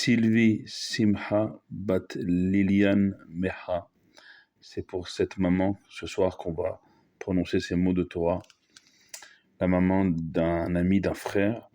Sylvie Simha Bat Lilian Meha. C'est pour cette maman ce soir qu'on va prononcer ces mots de Torah. La maman d'un ami, d'un frère,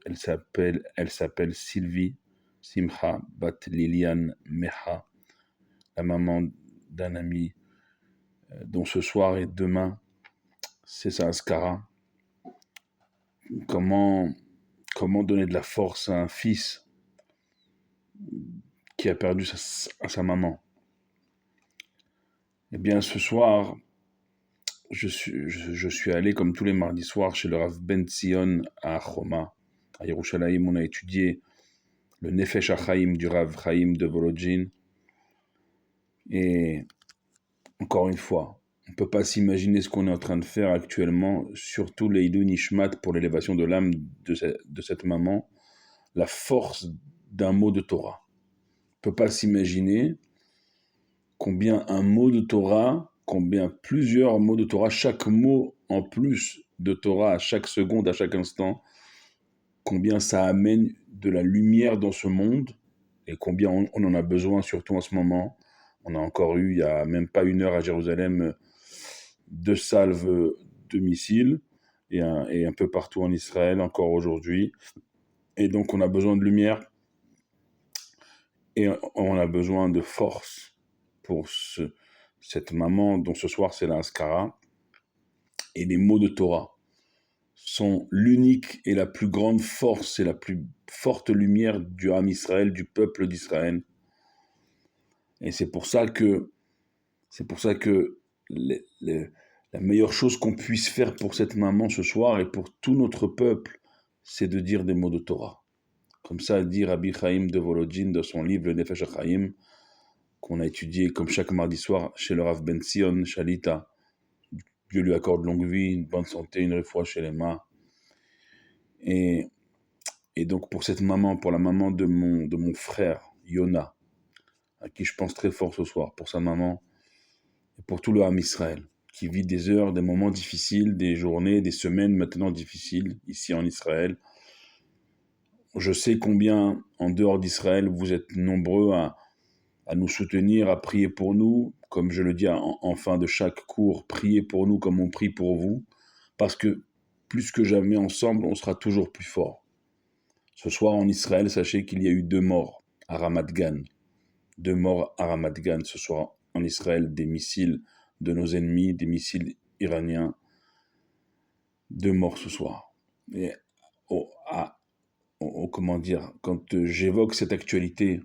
elle s'appelle Sylvie Simha Bat Lilian Meha. La maman d'un ami dont ce soir et demain c'est sa askara. Comment donner de la force à un fils qui a perdu sa maman. Eh bien, ce soir, je suis allé, comme tous les mardis soirs, chez le Rav Ben Zion à Choma, à Yerushalayim. On a étudié le Nefesh HaChaim du Rav Chaim de Volodjin. Et encore une fois, on ne peut pas s'imaginer ce qu'on est en train de faire actuellement, surtout l'Eidou Nishmat pour l'élévation de l'âme de cette maman, la force d'un mot de Torah. On ne peut pas s'imaginer combien un mot de Torah, combien plusieurs mots de Torah, chaque mot en plus de Torah à chaque seconde, à chaque instant, combien ça amène de la lumière dans ce monde et combien on en a besoin, surtout en ce moment. On a encore eu, il n'y a même pas une heure à Jérusalem, 2 salves de missiles et un peu partout en Israël, encore aujourd'hui. Et donc on a besoin de lumière et on a besoin de force pour cette maman dont ce soir c'est la Haskara. Et les mots de Torah sont l'unique et la plus grande force et la plus forte lumière du Ham Israël, du peuple d'Israël. Et c'est pour ça que la meilleure chose qu'on puisse faire pour cette maman ce soir et pour tout notre peuple, c'est de dire des mots de Torah. Comme ça dit Rabbi Chaim de Volodjin dans son livre le Nefesh HaChaim, qu'on a étudié comme chaque mardi soir chez le Rav Ben Zion Shalita. Dieu lui accorde longue vie, une bonne santé, une réfoua chez les mains. Et donc pour cette maman, pour la maman de mon frère, Yona, à qui je pense très fort ce soir, pour sa maman, et pour tout le Ham Israël, qui vit des heures, des moments difficiles, des journées, des semaines maintenant difficiles, ici en Israël. Je sais combien, en dehors d'Israël, vous êtes nombreux à nous soutenir, à prier pour nous, comme je le dis en fin de chaque cours, priez pour nous comme on prie pour vous, parce que plus que jamais ensemble, on sera toujours plus fort. Ce soir en Israël, sachez qu'il y a eu 2 morts à Ramat Gan. 2 morts à Ramat Gan ce soir en Israël, des missiles de nos ennemis, des missiles iraniens. 2 morts ce soir. Et comment dire, quand j'évoque cette actualité,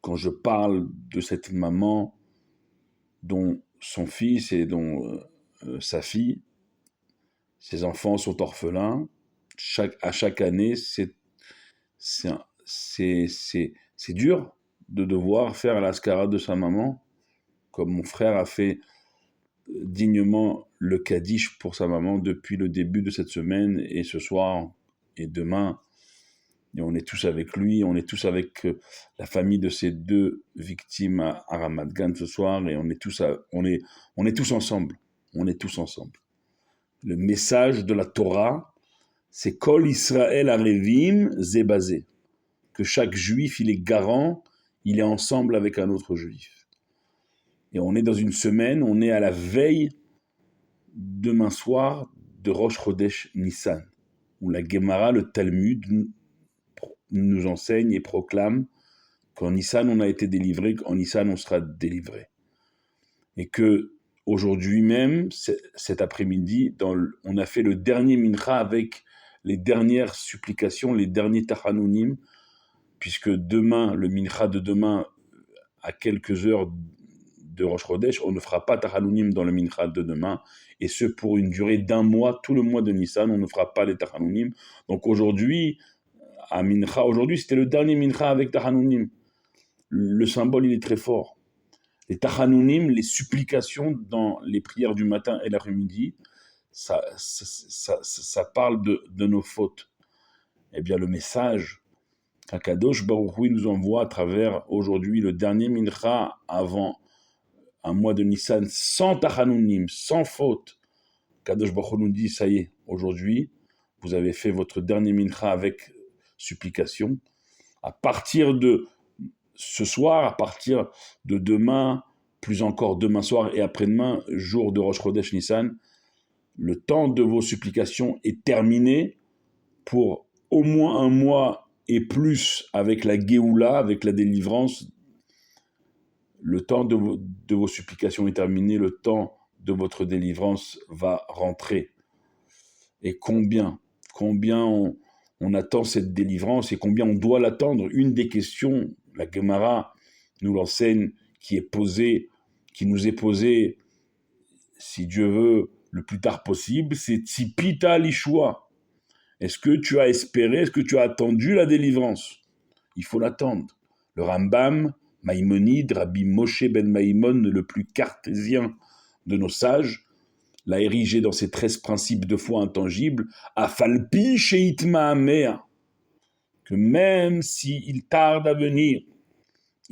quand je parle de cette maman dont son fils et dont sa fille, ses enfants sont orphelins, à chaque année, c'est dur de devoir faire l'ascara de sa maman, comme mon frère a fait dignement le Kaddish pour sa maman depuis le début de cette semaine et ce soir et demain. Et on est tous avec lui, on est tous avec la famille de ces 2 victimes à Ramat Gan ce soir et on est tous ensemble. On est tous ensemble. Le message de la Torah, c'est Kol Israël Arevim Zebazé, que chaque juif, il est garant, il est ensemble avec un autre juif. Et on est dans une semaine, on est à la veille, demain soir, de Rosh Chodesh Nissan, où la Gemara, le Talmud, nous enseigne et proclame qu'en Nissan on a été délivré, qu'en Nissan on sera délivré. Et que aujourd'hui même, cet après-midi, on a fait le dernier mincha avec les dernières supplications, les derniers tachanounim, puisque demain, le mincha de demain, à quelques heures de Rosh Chodesh, on ne fera pas tachanounim dans le mincha de demain, et ce pour une durée d'1 mois, tout le mois de Nissan, on ne fera pas les tachanounim. Donc aujourd'hui, à mincha, aujourd'hui c'était le dernier mincha avec tachanounim. Le symbole, il est très fort. Les tachanounim, les supplications dans les prières du matin et l'après-midi, ça parle de nos fautes. Eh bien, le message qu'Akadosh Baruch Hu nous envoie à travers aujourd'hui le dernier mincha avant un mois de Nissan sans tachanounim, sans faute. Akadosh Baruch Hu nous dit, ça y est, aujourd'hui, vous avez fait votre dernier mincha avec supplication. À partir de ce soir, à partir de demain, plus encore demain soir et après-demain, jour de Rosh Chodesh Nissan, le temps de vos supplications est terminé pour au moins un mois et plus avec la Géoula, avec la délivrance. Le temps de vos supplications est terminé, le temps de votre délivrance va rentrer. Et combien on attend cette délivrance et combien on doit l'attendre. Une des questions, la Gemara nous l'enseigne, qui nous est posée, si Dieu veut, le plus tard possible, c'est Tzipita Lishua. Est-ce que tu as espéré, est-ce que tu as attendu la délivrance? Il faut l'attendre. Le Rambam, Maïmonide, Rabbi Moshe ben Maïmon, le plus cartésien de nos sages, l'a érigé dans ses 13 principes de foi intangibles, Afalpi Sheitma Amea, que même s'il tarde à venir,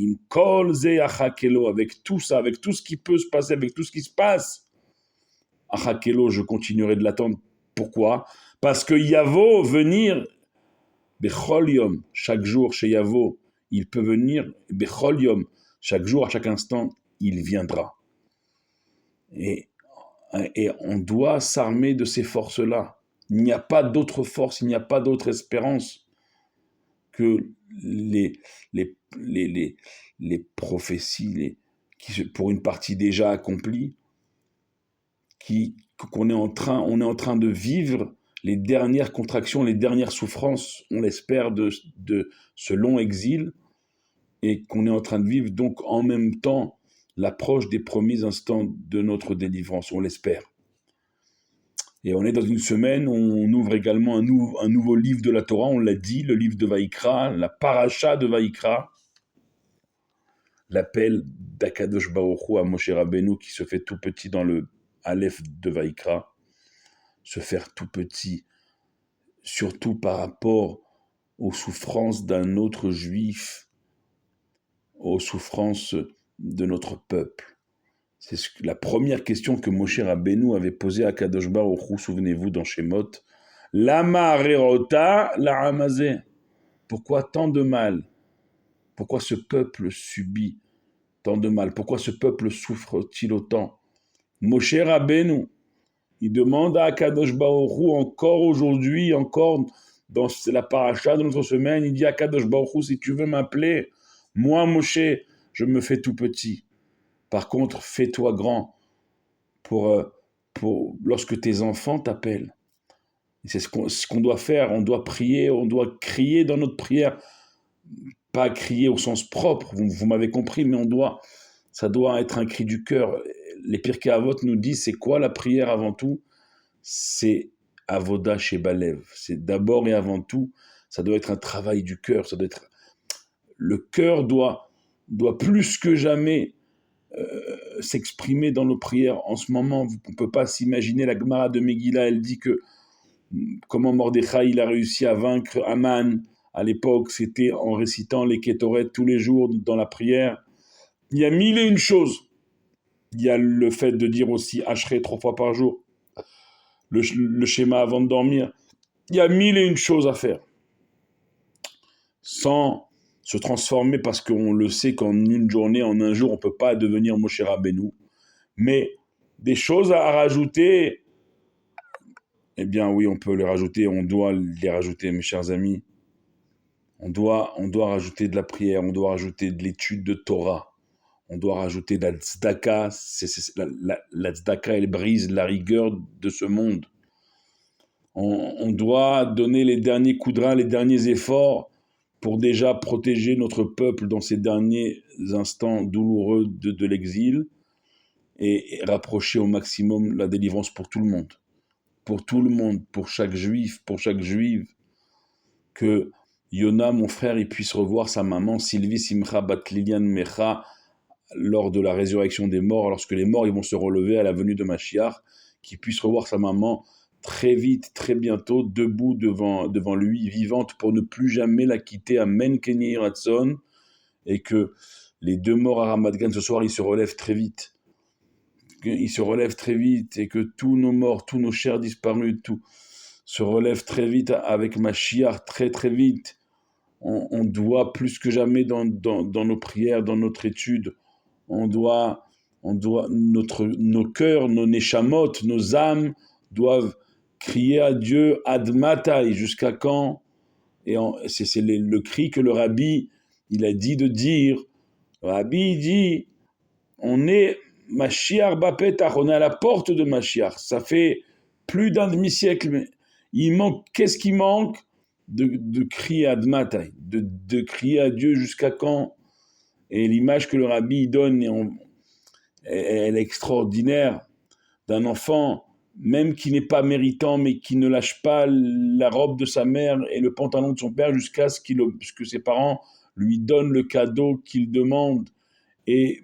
Im Kol Ze Achakelo, avec tout ça, avec tout ce qui peut se passer, avec tout ce qui se passe, Achakelo, je continuerai de l'attendre. Pourquoi? Parce que Yavo, venir, Bechol Yom, chaque jour chez Yavo, il peut venir, Bechol Yom, chaque jour, à chaque instant, il viendra. Et on doit s'armer de ces forces-là. Il n'y a pas d'autre force, il n'y a pas d'autre espérance que les prophéties, qui, pour une partie déjà accomplie, on est en train de vivre les dernières contractions, les dernières souffrances, on l'espère, de ce long exil, et qu'on est en train de vivre donc en même temps l'approche des premiers instants de notre délivrance, on l'espère. Et on est dans une semaine où on ouvre également un nouveau livre de la Torah, on l'a dit, le livre de Vaïkra, la paracha de Vaïkra, l'appel d'Akadosh Baruch Hu à Moshe Rabbeinu qui se fait tout petit dans le Aleph de Vaïkra, se faire tout petit, surtout par rapport aux souffrances d'un autre juif, aux souffrances de notre peuple. C'est la première question que Moshe Rabbeinu avait posée à Kadosh Baruch Hu, souvenez-vous, dans Shemot. Lama arerota la hamazeh. Pourquoi tant de mal? Pourquoi ce peuple subit tant de mal? Pourquoi ce peuple souffre-t-il autant? Moshe Rabbeinu, il demande à Kadosh Baruch Hu, encore aujourd'hui, encore dans la paracha de notre semaine, il dit à Kadosh Baruch Hu, si tu veux m'appeler, moi Moshe, je me fais tout petit. Par contre, fais-toi grand pour lorsque tes enfants t'appellent. Et c'est ce qu'on doit faire. On doit prier, on doit crier dans notre prière. Pas crier au sens propre, vous m'avez compris, mais ça doit être un cri du cœur. Les Pirkei Avot nous disent, c'est quoi la prière avant tout? C'est Avoda Shebalev. C'est d'abord et avant tout, ça doit être un travail du cœur. Le cœur doit plus que jamais s'exprimer dans nos prières. En ce moment, on ne peut pas s'imaginer, la Gemara de Megillah, elle dit que comment Mordechai il a réussi à vaincre Aman à l'époque, c'était en récitant les Kétoret tous les jours dans la prière. Il y a mille et une choses. Il y a le fait de dire aussi Ashrei 3 fois par jour, le schéma avant de dormir. Il y a mille et une choses à faire. Sans se transformer, parce qu'on le sait qu'en une journée, en un jour, on ne peut pas devenir Moshe Rabbeinu. Mais des choses à rajouter, eh bien oui, on peut les rajouter, on doit les rajouter, mes chers amis. On doit rajouter de la prière, on doit rajouter de l'étude de Torah, on doit rajouter de la tzedaka. La tzedaka, elle brise la rigueur de ce monde. On doit donner les derniers coups de rein, les derniers efforts pour déjà protéger notre peuple dans ces derniers instants douloureux de l'exil et rapprocher au maximum la délivrance pour tout le monde. Pour tout le monde, pour chaque juif, pour chaque juive, que Yona, mon frère, il puisse revoir sa maman, Sylvie Simcha Bat Lilian Mecha, lors de la résurrection des morts, lorsque les morts ils vont se relever à la venue de Mashiach, qu'il puisse revoir sa maman très vite, très bientôt, debout devant lui, vivante, pour ne plus jamais la quitter. Amen, Kenny Ratson, et que les deux morts à Ramat Gan ce soir, ils se relèvent très vite. Ils se relèvent très vite, et que tous nos morts, tous nos chers disparus, tout se relève très vite avec Mashiach, très très vite. on doit plus que jamais dans nos prières, dans notre étude, on doit, nos cœurs, nos neshamot, nos âmes doivent crier à Dieu Admatai, jusqu'à quand? Et c'est le cri que le rabbi, il a dit de dire. Le rabbi dit, on est Mashiach Bapetach, on est à la porte de Mashiach. Ça fait plus d'un demi-siècle, mais qu'est-ce qui manque? De crier Admatai, de crier à Dieu jusqu'à quand? Et l'image que le rabbi donne, elle est extraordinaire, d'un enfant, même qui n'est pas méritant, mais qui ne lâche pas la robe de sa mère et le pantalon de son père jusqu'à ce que ses parents lui donnent le cadeau qu'il demande. Et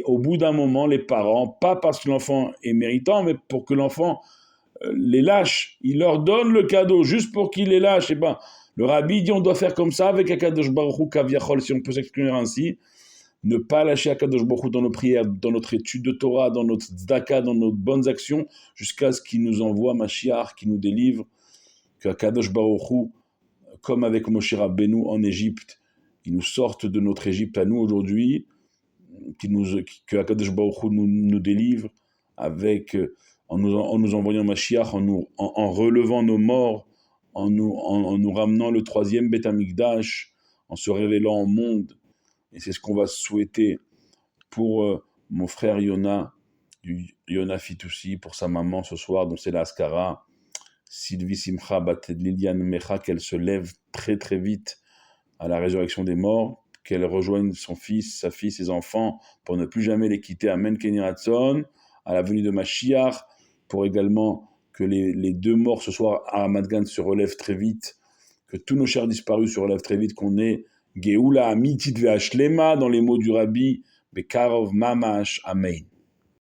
au bout d'un moment, les parents, pas parce que l'enfant est méritant, mais pour que l'enfant les lâche, il leur donne le cadeau juste pour qu'ils les lâchent. Et ben, le rabbi dit on doit faire comme ça avec Akadosh Baruch Hu Kaviachol, si on peut s'exprimer ainsi. Ne pas lâcher Akadosh Baruch Hu dans nos prières, dans notre étude de Torah, dans notre tzedaka, dans nos bonnes actions, jusqu'à ce qu'il nous envoie Mashiach, qui nous délivre, que Akadosh Baruch Hu, comme avec Moshe Rabbeinu en Égypte, il nous sorte de notre Égypte à nous aujourd'hui, que Akadosh Baruch Hu nous délivre en nous envoyant Mashiach, en relevant nos morts, en nous ramenant le troisième Beth Amikdash, en se révélant au monde. Et c'est ce qu'on va souhaiter pour mon frère Yona Fitoussi, pour sa maman ce soir, dont c'est la Askara, Sylvie Simcha Bat Liliane Mecha, qu'elle se lève très très vite à la résurrection des morts, qu'elle rejoigne son fils, sa fille, ses enfants, pour ne plus jamais les quitter. Amen Ken Yireh Ratzon, à la venue de Mashiach, pour également que les deux morts ce soir à Ramat Gan se relèvent très vite, que tous nos chers disparus se relèvent très vite, qu'on ait Geoula Amitit Ve'ashlema, dans les mots du Rabbi, Bekarov Mamash, Amen.